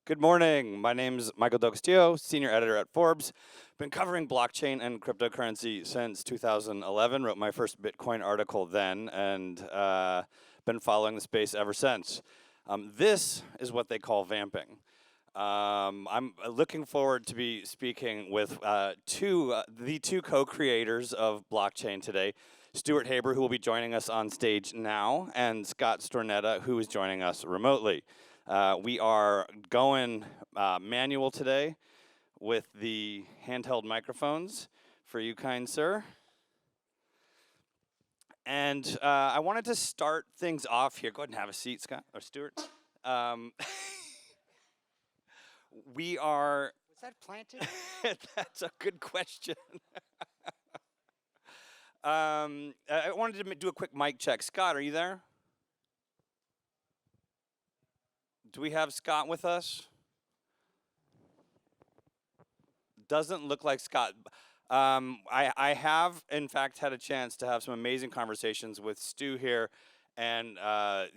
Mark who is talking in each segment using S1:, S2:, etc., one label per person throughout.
S1: Good morning. My name's Michael Castillo, senior editor at Forbes. Been covering blockchain and cryptocurrency since 2011. Wrote my first Bitcoin article then, and been following the space ever since. This is what they call vamping. I'm looking forward to be speaking with the two co-creators of blockchain today, Stuart Harber, who will be joining us on stage now, and Scott Stornetta, who is joining us remotely. We are going manual today with the handheld microphones for you, kind sir. And I wanted to start things off here. Go ahead and have a seat, Scott, or Stuart. We are...
S2: Was that planted?
S1: That's a good question. I wanted to do a quick mic check. Scott, are you there? Do we have Scott with us? Doesn't look like Scott. I have, in fact, had a chance to have some amazing conversations with Stu here, and I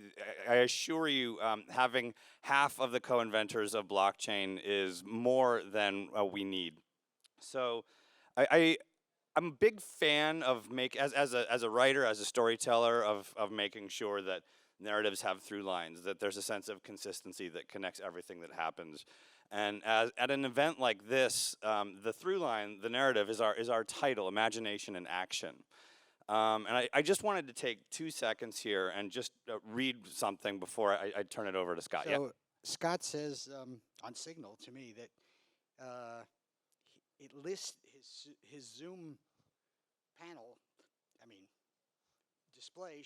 S1: assure you, having half of the co-inventors of blockchain is more than we need. So I'm a big fan of as a writer, as a storyteller, of making sure that narratives have through lines, that there's a sense of consistency that connects everything that happens. And at an event like this, the through line, the narrative, is our title, Imagination and Action. And I just wanted to take 2 seconds here and just read something before I turn it over to Scott.
S2: So
S1: Yeah.
S2: Scott says on Signal to me that it lists his Zoom panel, display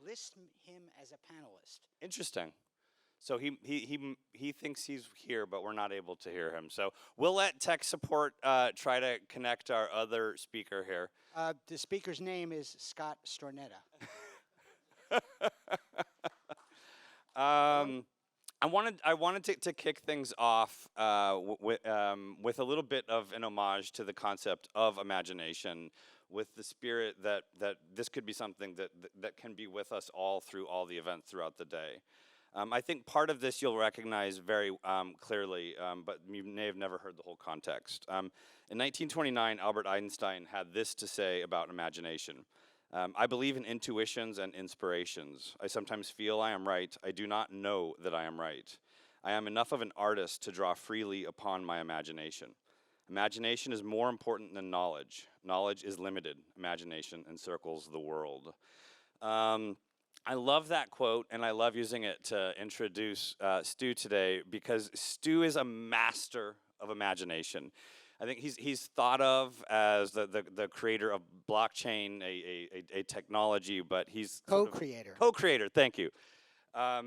S2: lists him as a panelist.
S1: Interesting. So he thinks he's here, but we're not able to hear him. So we'll let tech support try to connect our other speaker here.
S2: The speaker's name is Scott Stornetta.
S1: I wanted to kick things off with a little bit of an homage to the concept of imagination, with the spirit that this could be something that can be with us all through all the events throughout the day. I think part of this you'll recognize very clearly, but you may have never heard the whole context. In 1929, Albert Einstein had this to say about imagination. I believe in intuitions and inspirations. I sometimes feel I am right. I do not know that I am right. I am enough of an artist to draw freely upon my imagination. Imagination is more important than knowledge. Knowledge is limited. Imagination encircles the world. I love that quote, and I love using it to introduce Stu today, because Stu is a master of imagination. I think he's thought of as the creator of blockchain, a technology, but he's
S2: Co-creator.
S1: Co-creator, thank you.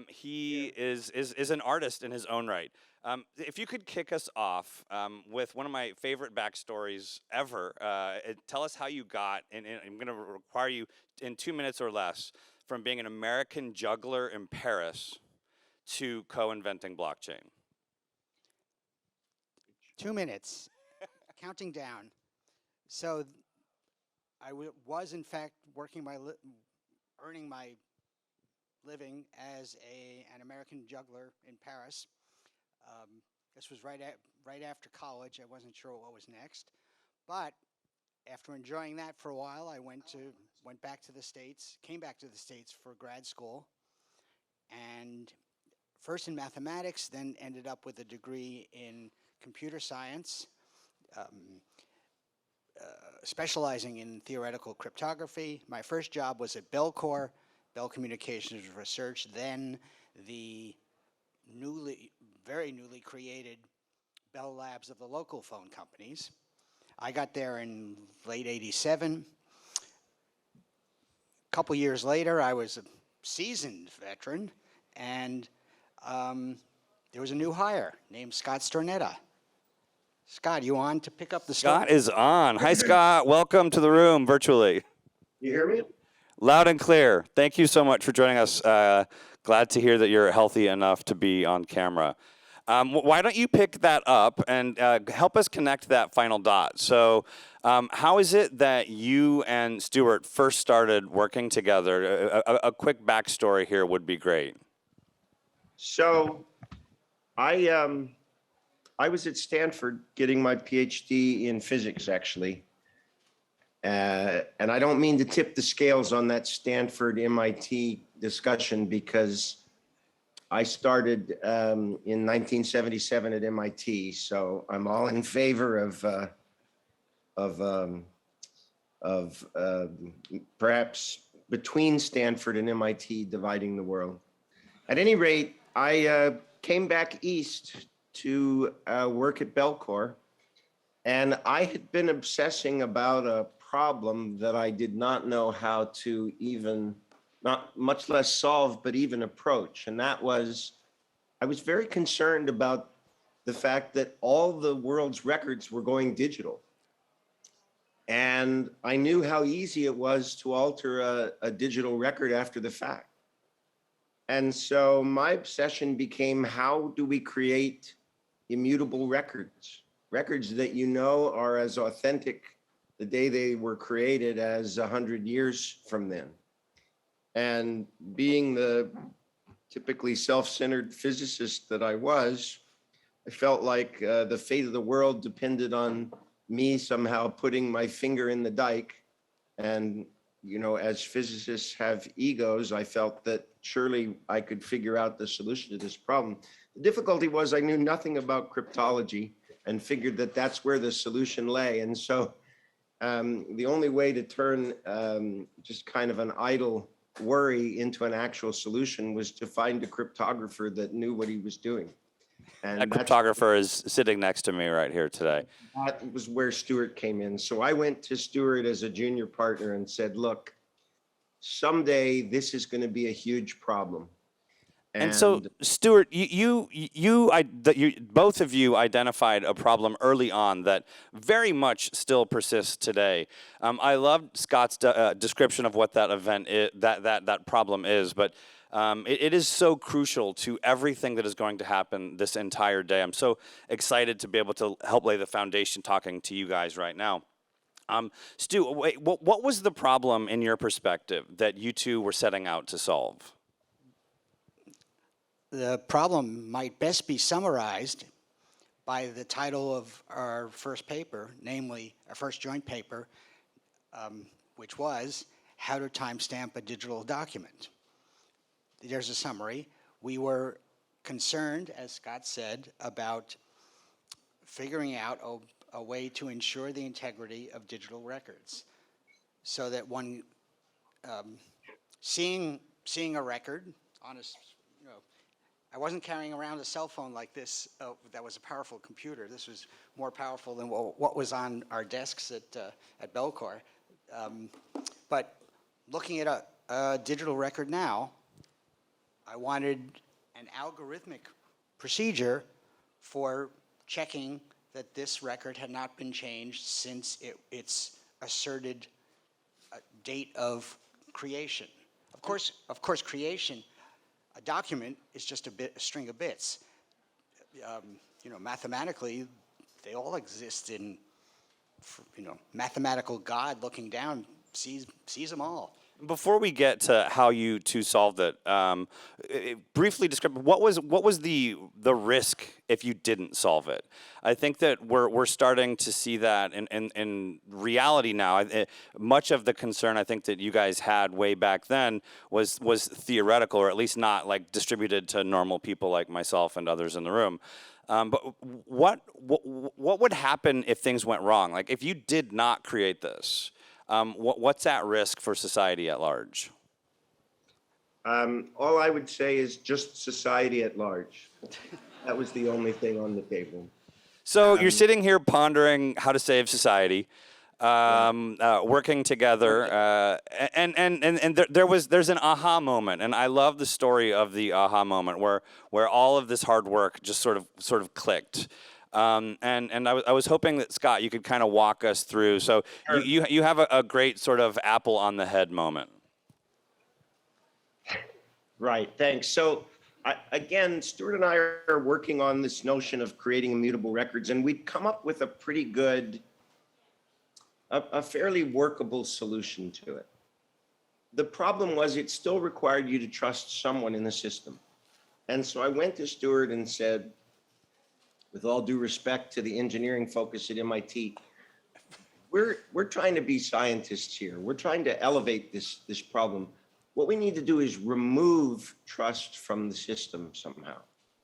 S1: He is an artist in his own right. If you could kick us off with one of my favorite backstories ever, tell us how you got, and I'm going to require you in 2 minutes or less, from being an American juggler in Paris to co-inventing blockchain.
S2: 2 minutes. Counting down. So I was in fact earning my living as an American juggler in Paris. This was right after college. I wasn't sure what was next, but after enjoying that for a while, I went back to the States, came back to the States for grad school, and first in mathematics, then ended up with a degree in computer science, specializing in theoretical cryptography. My first job was at Bell Communications Research, then the very newly created Bell Labs of the local phone companies. I got there in late '87. A couple years later, I was a seasoned veteran, and there was a new hire named Scott Stornetta. Scott, you on to pick up the story?
S1: Scott is on. Hi, Scott. Welcome to the room virtually.
S3: You hear me?
S1: Loud and clear. Thank you so much for joining us. Glad to hear that you're healthy enough to be on camera. Why don't you pick that up and help us connect that final dot? So how is it that you and Stuart first started working together? A quick backstory here would be great.
S3: So I I was at Stanford getting my PhD in physics, actually. And I don't mean to tip the scales on that Stanford MIT discussion, because I started in 1977 at MIT, so I'm all in favor of perhaps between Stanford and MIT dividing the world. At any rate, I came back east to work at Belcor, and I had been obsessing about a problem that I did not know how to even, not much less solve, but even approach. And that was, I was very concerned about the fact that all the world's records were going digital. And I knew how easy it was to alter a digital record after the fact. And so my obsession became, how do we create immutable records? Records that you know are as authentic the day they were created as 100 years from then. And being the typically self-centered physicist that I was, I felt like the fate of the world depended on me somehow putting my finger in the dike. And, you know, as physicists have egos, I felt that surely I could figure out the solution to this problem. The difficulty was I knew nothing about cryptology and figured that that's where the solution lay. And so the only way to turn just kind of an idle worry into an actual solution was to find a cryptographer that knew what he was doing. And
S1: That cryptographer is sitting next to me right here today.
S3: that was where Stuart came in. So I went to Stuart as a junior partner and said, look, someday this is going to be a huge problem.
S1: And so, Stuart, both of you identified a problem early on that very much still persists today. I loved Scott's description of what that event is, that problem is, but it is so crucial to everything that is going to happen this entire day. I'm so excited to be able to help lay the foundation talking to you guys right now. Stu, what was the problem in your perspective that you two were setting out to solve?
S2: The problem might best be summarized by the title of our first paper, namely our first joint paper, which was How to Timestamp a Digital Document. There's a summary. We were concerned, as Scott said, about figuring out a way to ensure the integrity of digital records, so that one seeing a record on a, I wasn't carrying around a cell phone like this that was a powerful computer. This was more powerful than what was on our desks at Belcor. But looking at a digital record now, I wanted an algorithmic procedure for checking that this record had not been changed since its asserted date of creation. Of course, creation. A document is just a string of bits. Mathematically, they all exist in, mathematical God looking down sees them all.
S1: Before we get to how you two solved it, briefly describe what was the risk if you didn't solve it. I think that we're starting to see that in reality now. Much of the concern I think that you guys had way back then was theoretical, or at least not like distributed to normal people like myself and others in the room. But what would happen if things went wrong? Like if you did not create this, what's at risk for society at large?
S3: All I would say is just society at large. That was the only thing on the table.
S1: So you're sitting here pondering how to save society, working together, and there's an aha moment, and I love the story of the aha moment where all of this hard work just sort of clicked. And I was hoping that, Scott, you could kind of walk us through. So
S3: Sure.
S1: you have a great sort of apple on the head moment.
S3: Right, thanks. So again, Stuart and I are working on this notion of creating immutable records, and we'd come up with a pretty good, a fairly workable solution to it. The problem was it still required you to trust someone in the system. And so I went to Stuart and said, with all due respect to the engineering focus at MIT, we're trying to be scientists here. We're trying to elevate this problem. What we need to do is remove trust from the system somehow.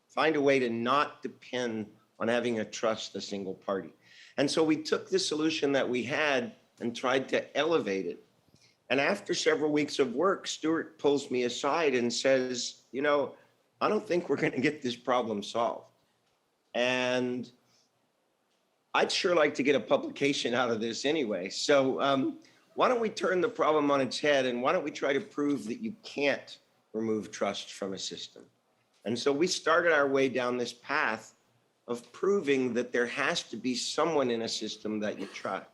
S3: Find a way to not depend on having a trust a single party. And so we took the solution that we had and tried to elevate it. And after several weeks of work, Stuart pulls me aside and says, you know, I don't think we're going to get this problem solved. And I'd sure like to get a publication out of this anyway. So why don't we turn the problem on its head, and why don't we try to prove that you can't remove trust from a system? And so we started our way down this path of proving that there has to be someone in a system that you trust.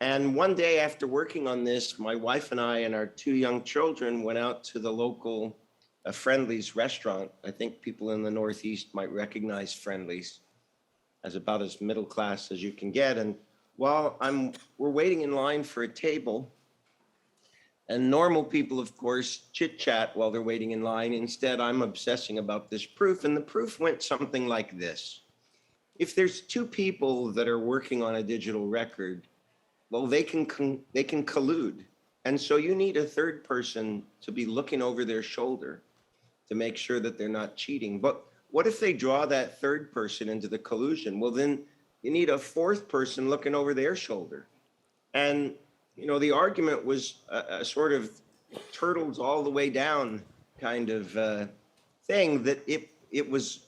S3: And one day after working on this, my wife and I and our 2 young children went out to the local Friendly's restaurant. I think people in the Northeast might recognize Friendly's as about as middle class as you can get. And while we're waiting in line for a table, and normal people, of course, chit chat while they're waiting in line. Instead, I'm obsessing about this proof. And the proof went something like this. If there's 2 people that are working on a digital record, well, they can collude. And so you need a 3rd person to be looking over their shoulder to make sure that they're not cheating. But what if they draw that 3rd person into the collusion? Well, then you need a 4th person looking over their shoulder. And, you know, the argument was a sort of turtles all the way down kind of thing, that it was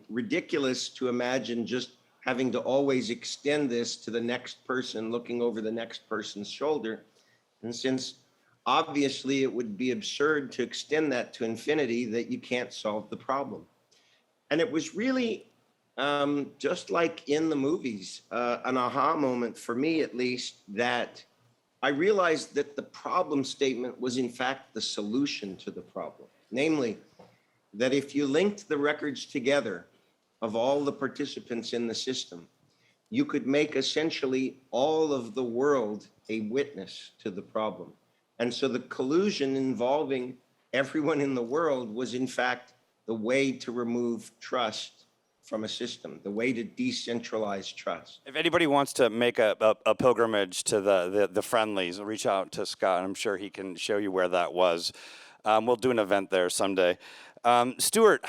S3: ridiculous to imagine just having to always extend this to the next person looking over the next person's shoulder. And since obviously it would be absurd to extend that to infinity, that you can't solve the problem. And it was really just like in the movies, an aha moment for me, at least, that I realized that the problem statement was in fact the solution to the problem. Namely, that if you linked the records together of all the participants in the system, you could make essentially all of the world a witness to the problem. And so the collusion involving everyone in the world was in fact the way to remove trust from a system, the way to decentralize trust.
S1: If anybody wants to make a pilgrimage to the Friendlies, reach out to Scott. I'm sure he can show you where that was. We'll do an event there someday. Stuart,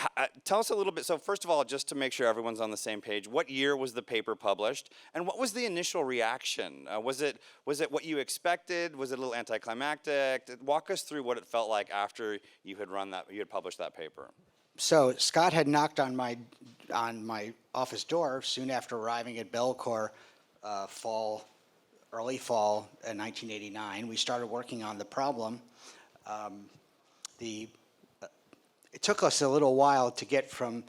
S1: tell us a little bit. So first of all, just to make sure everyone's on the same page, what year was the paper published, and what was the initial reaction? Was it what you expected? Was it a little anticlimactic? Walk us through what it felt like after you had published that paper.
S2: So Scott had knocked on my office door soon after arriving at Belcour, early fall in 1989. We started working on the problem. It took us a little while to get from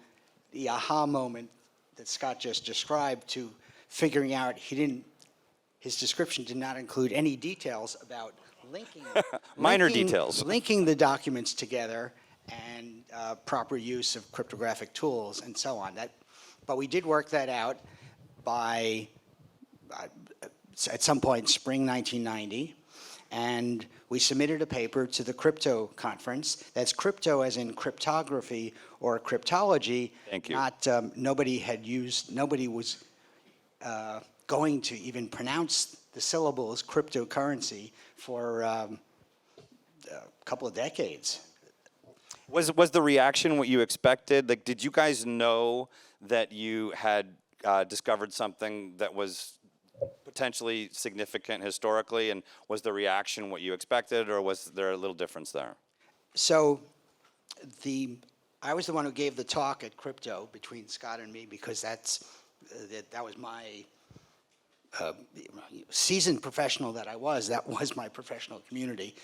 S2: the aha moment that Scott just described to figuring out his description did not include any details about linking the documents together and proper use of cryptographic tools and so on. But we did work that out by at some point spring 1990. And we submitted a paper to the crypto conference. That's crypto as in cryptography or cryptology.
S1: Thank you.
S2: Nobody was going to even pronounce the syllables cryptocurrency for a couple of decades.
S1: Was the reaction what you expected? Like, did you guys know that you had discovered something that was potentially significant historically, and was the reaction what you expected, or was there a little difference there?
S2: So I was the one who gave the talk at Crypto between Scott and me, because that was my seasoned professional that I was. That was my professional community,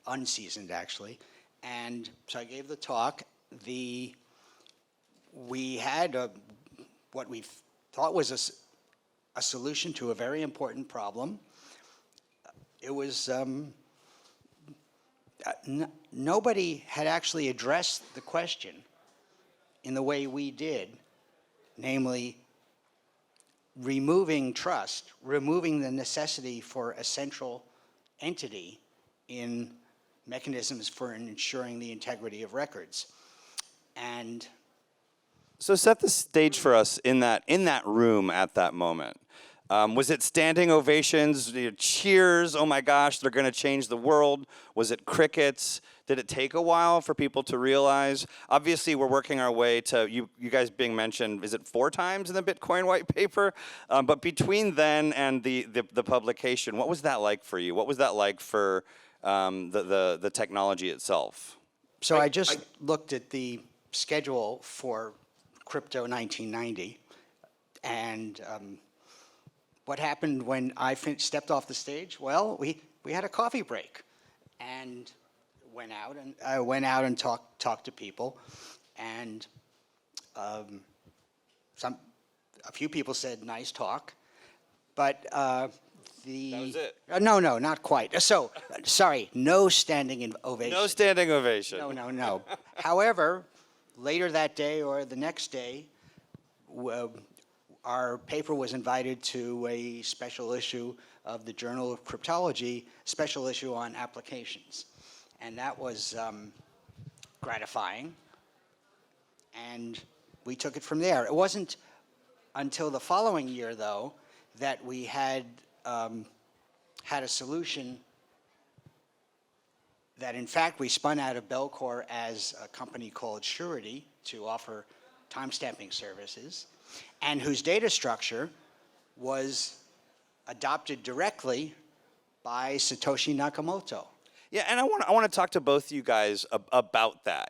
S2: unseasoned actually. And so I gave the talk. We had what we thought was a solution to a very important problem. It was, nobody had actually addressed the question in the way we did, namely removing trust, removing the necessity for a central entity in mechanisms for ensuring the integrity of records. And
S1: So set the stage for us in that room at that moment. Was it standing ovations, cheers? Oh my gosh, they're going to change the world. Was it crickets? Did it take a while for people to realize? Obviously, we're working our way to you guys being mentioned. Is it 4 times in the Bitcoin white paper? But between then and the publication, what was that like for you? What was that like for the technology itself?
S2: So I just looked at the schedule for Crypto 1990, and what happened when I stepped off the stage? Well, we had a coffee break, and I went out and talked to people, and a few people said nice talk, but
S1: That was it.
S2: no, not quite. So sorry, no standing ovation.
S1: No standing ovation.
S2: No. However, later that day or the next day, our paper was invited to a special issue of the Journal of Cryptology, special issue on applications. And that was gratifying. And we took it from there. It wasn't until the following year, though, that we had a solution that, in fact, we spun out of Belcore as a company called Surety to offer timestamping services, and whose data structure was adopted directly by Satoshi Nakamoto.
S1: Yeah, and I want to talk to both you guys about that.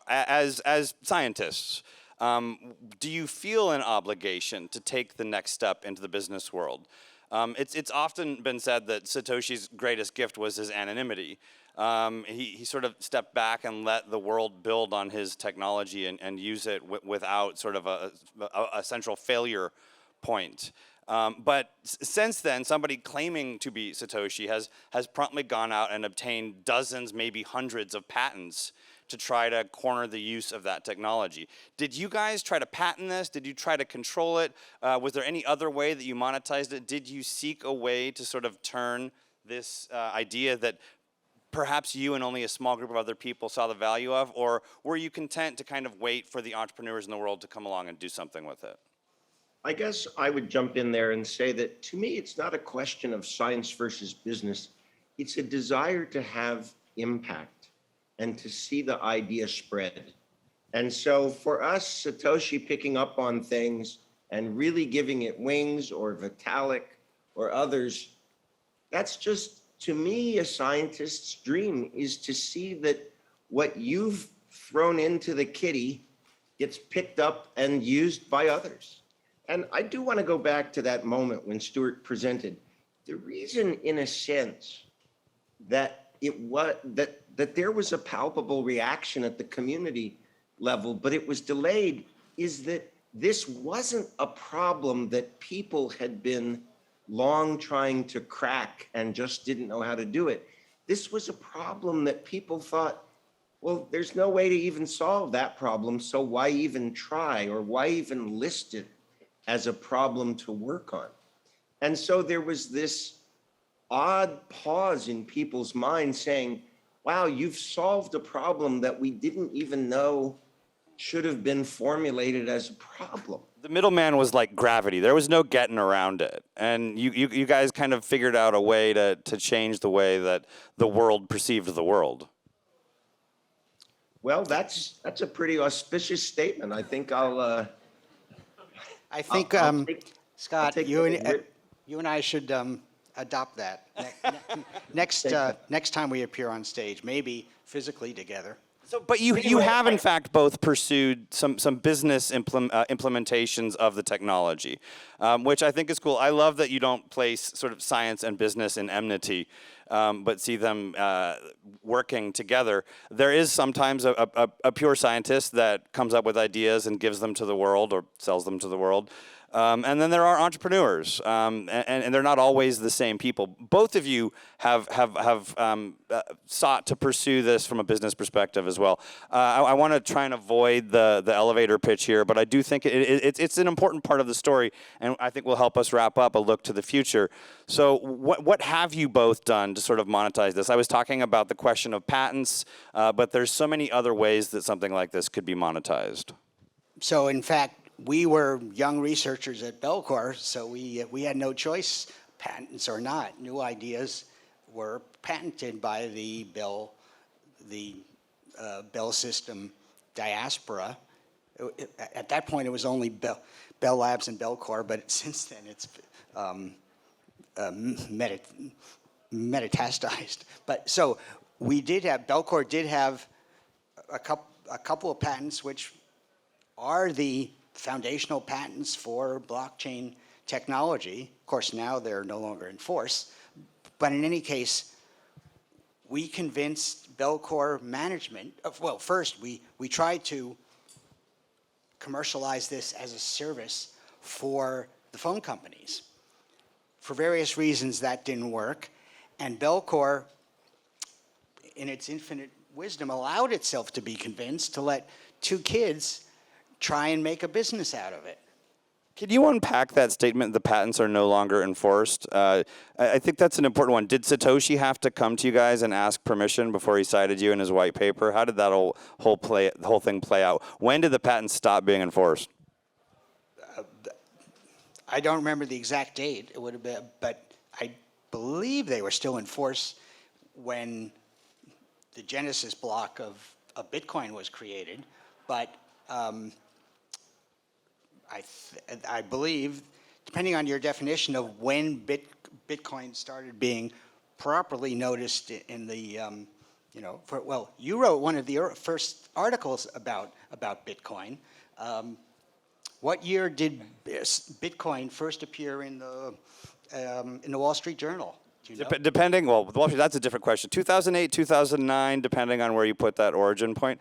S1: As scientists, do you feel an obligation to take the next step into the business world? It's often been said that Satoshi's greatest gift was his anonymity. He sort of stepped back and let the world build on his technology and use it without sort of a central failure point. But since then, somebody claiming to be Satoshi has promptly gone out and obtained dozens, maybe hundreds of patents to try to corner the use of that technology. Did you guys try to patent this? Did you try to control it? Was there any other way that you monetized it? Did you seek a way to sort of turn this idea that perhaps you and only a small group of other people saw the value of? Or were you content to kind of wait for the entrepreneurs in the world to come along and do something with it?
S3: I guess I would jump in there and say that to me, it's not a question of science versus business. It's a desire to have impact and to see the idea spread. And so for us, Satoshi picking up on things and really giving it wings, or Vitalik or others, that's just, to me, a scientist's dream, is to see that what you've thrown into the kitty gets picked up and used by others. And I do want to go back to that moment when Stuart presented. The reason, in a sense, that there was a palpable reaction at the community level, but it was delayed, is that this wasn't a problem that people had been long trying to crack and just didn't know how to do it. This was a problem that people thought, well, there's no way to even solve that problem, so why even try, or why even list it as a problem to work on? And so there was this odd pause in people's minds saying, wow, you've solved a problem that we didn't even know should have been formulated as a problem.
S1: The middleman was like gravity. There was no getting around it. And you guys kind of figured out a way to change the way that the world perceived the world.
S3: Well, that's a pretty auspicious statement. I think I'll
S2: Scott, you and I should adopt that next time we appear on stage, maybe physically together.
S1: So, but you have in fact both pursued some business implementations of the technology, which I think is cool. I love that you don't place sort of science and business in enmity, but see them working together. There is sometimes a pure scientist that comes up with ideas and gives them to the world or sells them to the world. And then there are entrepreneurs, and they're not always the same people. Both of you have sought to pursue this from a business perspective as well. I want to try and avoid the elevator pitch here, but I do think it's an important part of the story, and I think will help us wrap up a look to the future. So what have you both done to sort of monetize this? I was talking about the question of patents, but there's so many other ways that something like this could be monetized.
S2: So in fact, we were young researchers at Belcor, so we had no choice, patents or not. New ideas were patented by the Bell system diaspora. At that point, it was only Bell Labs and Belcor, but since then it's metatasized. But so Belcor did have a couple of patents which are the foundational patents for blockchain technology. Of course, now they're no longer in force. But in any case, we convinced Belcor management well, first we tried to commercialize this as a service for the phone companies. For various reasons, that didn't work. And Belcor, in its infinite wisdom, allowed itself to be convinced to let two kids try and make a business out of it.
S1: Can you unpack that statement, the patents are no longer enforced? I think that's an important one. Did Satoshi have to come to you guys and ask permission before he cited you in his white paper? How did that whole thing play out? When did the patents stop being enforced?
S2: I don't remember the exact date. It would have been, but I believe they were still in force when the genesis block of Bitcoin was created. But I believe, depending on your definition of when Bitcoin started being properly noticed in the, you wrote one of the first articles about Bitcoin. What year did Bitcoin first appear in the Wall Street Journal? Do you know?
S1: Depending, well, with Wall Street, that's a different question. 2008, 2009, depending on where you put that origin point.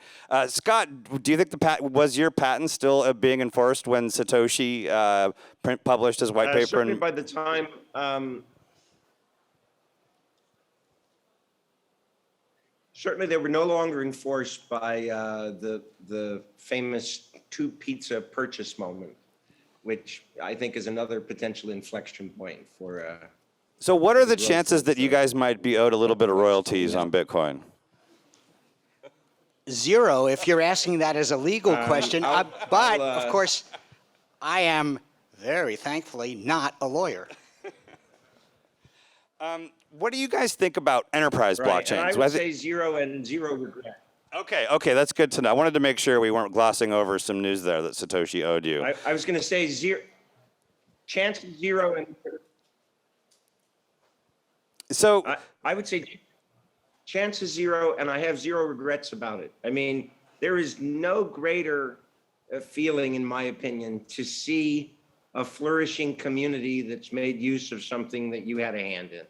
S1: Scott, do you think was your patent still being enforced when Satoshi published his white paper?
S3: Certainly by the time, certainly they were no longer enforced by the famous two pizza purchase moment, which I think is another potential inflection point for.
S1: So what are the chances that you guys might be owed a little bit of royalties on Bitcoin?
S2: Zero, if you're asking that as a legal question. But, of course, I am very thankfully not a lawyer.
S1: What do you guys think about enterprise blockchains?
S3: And I would say zero and zero regret.
S1: Okay, that's good to know. I wanted to make sure we weren't glossing over some news there that Satoshi owed you.
S3: I was going to say zero, chance zero and.
S1: So
S3: I would say chance is zero, and I have zero regrets about it. I mean, there is no greater feeling, in my opinion, to see a flourishing community that's made use of something that you had a hand in.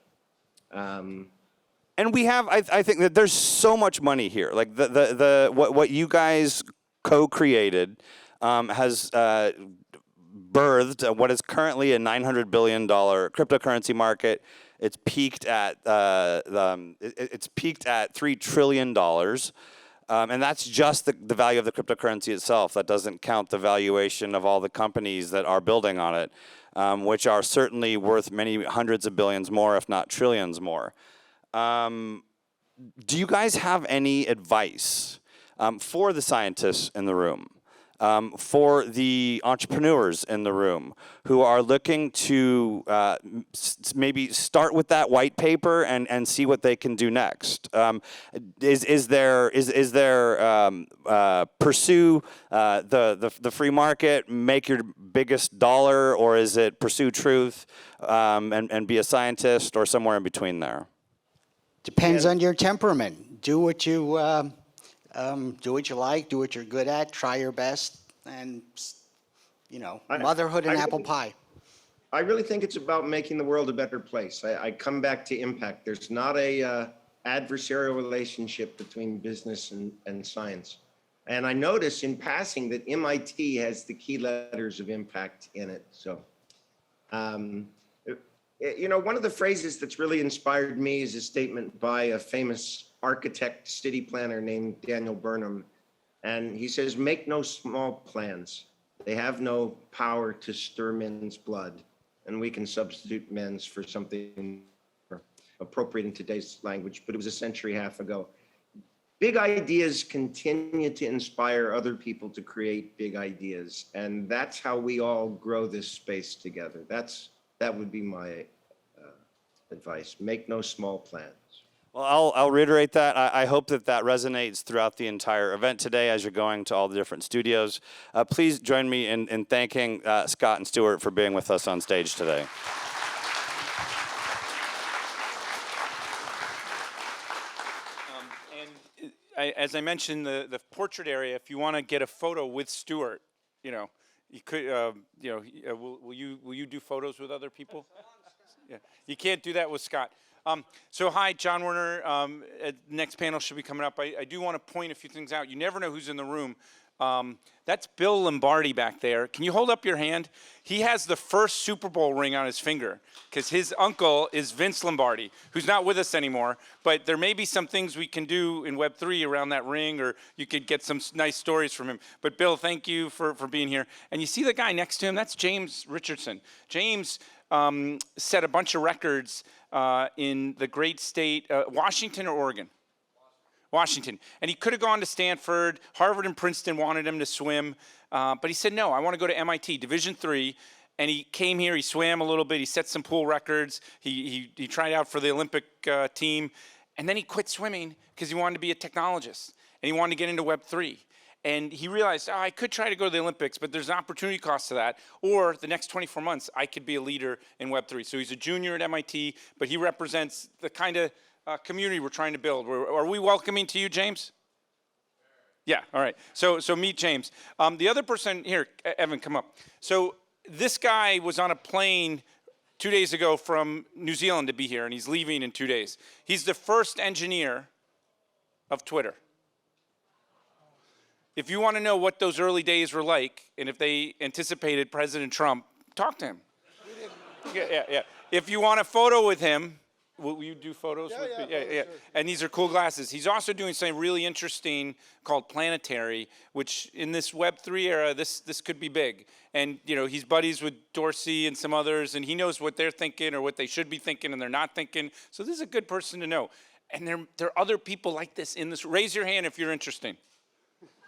S1: And we have, I think that there's so much money here. Like what you guys co-created has birthed what is currently a $900 billion cryptocurrency market. It's peaked at $3 trillion, and that's just the value of the cryptocurrency itself. That doesn't count the valuation of all the companies that are building on it, which are certainly worth many hundreds of billions more, if not trillions more. Do you guys have any advice for the scientists in the room? For the entrepreneurs in the room who are looking to maybe start with that white paper and see what they can do next? Is there pursue the free market, make your biggest dollar, or is it pursue truth and be a scientist, or somewhere in between there?
S2: Depends on your temperament. Do what you like, do what you're good at, try your best, and, motherhood and apple pie.
S3: I really think it's about making the world a better place. I come back to impact. There's not a adversarial relationship between business and science. And I notice in passing that MIT has the key letters of impact in it. So, one of the phrases that's really inspired me is a statement by a famous architect, city planner named Daniel Burnham. And he says, make no small plans. They have no power to stir men's blood. And we can substitute men's for something appropriate in today's language, but it was a century and a half ago. big ideas continue to inspire other people to create big ideas. And that's how we all grow this space together. That would be my advice. Make no small plans.
S1: Well, I'll reiterate that. I hope that that resonates throughout the entire event today as you're going to all the different studios. Please join me in thanking Scott and Stuart for being with us on stage today.
S4: As I mentioned, the portrait area, if you want to get a photo with Stuart, you could, will you do photos with other people? Yeah, you can't do that with Scott. So hi, John Werner. Next panel should be coming up. I do want to point a few things out. You never know who's in the room. That's Bill Lombardi back there. Can you hold up your hand? He has the first Super Bowl ring on his finger because his uncle is Vince Lombardi, who's not with us anymore. But there may be some things we can do in Web3 around that ring, or you could get some nice stories from him. But Bill, thank you for being here. And you see the guy next to him? That's James Richardson. James set a bunch of records in the great state, Washington or Oregon? Washington. And he could have gone to Stanford. Harvard and Princeton wanted him to swim. But he said, no, I want to go to MIT, Division III. And he came here, he swam a little bit, he set some pool records. He tried out for the Olympic team. And then he quit swimming because he wanted to be a technologist. And he wanted to get into Web3. And he realized, I could try to go to the Olympics, but there's an opportunity cost to that. Or the next 24 months, I could be a leader in Web3. So he's a junior at MIT, but he represents the kind of community we're trying to build. Are we welcoming to you, James? Yeah, all right. So meet James. The other person here, Evan, come up. So this guy was on a plane 2 days ago from New Zealand to be here, and he's leaving in 2 days. He's the first engineer of Twitter. If you want to know what those early days were like, and if they anticipated President Trump, talk to him. Yeah. If you want a photo with him, will you do photos with me? Yeah. Sure. And these are cool glasses. He's also doing something really interesting called Planetary, which in this Web3 era, this could be big. And he's buddies with Dorsey and some others, and he knows what they're thinking or what they should be thinking and they're not thinking. So this is a good person to know. And there are other people like this in this. Raise your hand if you're interested.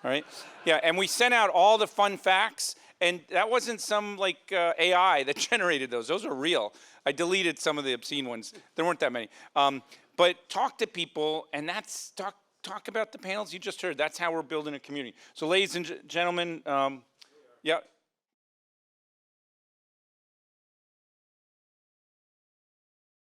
S4: All right? Yeah, and we sent out all the fun facts, and that wasn't some AI that generated those. Those are real. I deleted some of the obscene ones. There weren't that many. But talk to people, and talk about the panels you just heard. That's how we're building a community. So ladies and gentlemen, yeah,